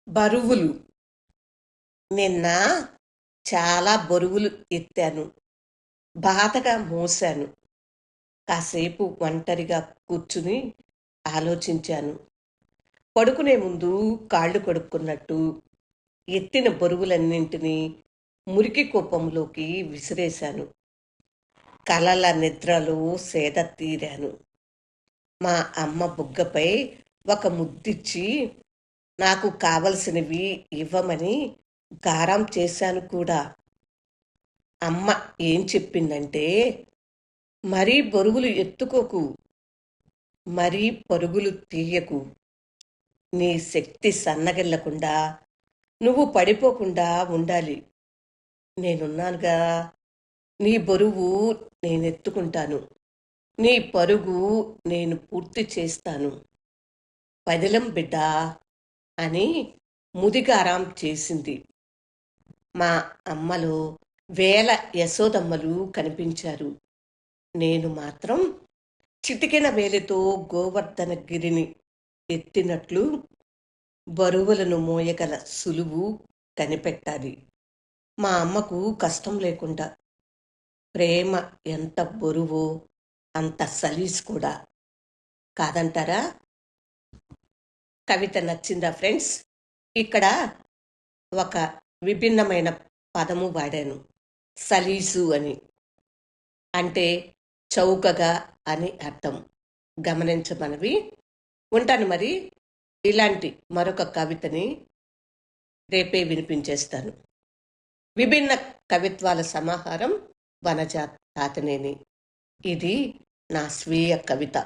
బరువులు. నిన్న చాలా బరువులు ఎత్తాను. బాధగా మోసాను. కాసేపు ఒంటరిగా కూర్చుని ఆలోచించాను. పడుకునే ముందు కాళ్ళు కడుక్కున్నట్టు ఎత్తిన బరువులన్నింటినీ మురికి కూపంలోకి విసిరేశాను. కలల నిద్రలో సేద తీరాను. మా అమ్మ బుగ్గపై ఒక ముద్దిచ్చి నాకు కావలసినవి ఇవ్వమని గారం చేశాను కూడా. అమ్మ ఏం చెప్పిందంటే, మరీ బరువులు ఎత్తుకోకు, మరీ పరుగులు తీయకు. నీ శక్తి సన్నగిల్లకుండా, నువ్వు పడిపోకుండా ఉండాలి. నేనున్నానుగా. నీ బరువు నేనెత్తుకుంటాను. నీ పరుగు నేను పూర్తి చేస్తాను. పదిలం బిడ్డా అని ముదిగారాం చేసింది. మా అమ్మలో వేల యశోదమ్మలు కనిపించారు. నేను మాత్రం చిటికెన వేలితో గోవర్ధనగిరిని ఎత్తినట్లు బరువులను మోయగల సులువు కనిపెట్టాలి. మా అమ్మకు కష్టం లేకుండా. ప్రేమ ఎంత బరువో అంత సలీస్ కూడా. కాదంటారా? కవిత నచ్చిందా ఫ్రెండ్స్? ఇక్కడ ఒక విభిన్నమైన పదము వాడాను. సలీసు అని. అంటే చౌకగా అని అర్థం. గమనించమనవి. ఉంటాను మరి. ఇలాంటి మరొక కవితని రేపే వినిపించేస్తాను. విభిన్న కవిత్వాల సమాహారం వనజ తాతనేని. ఇది నా స్వీయ కవిత.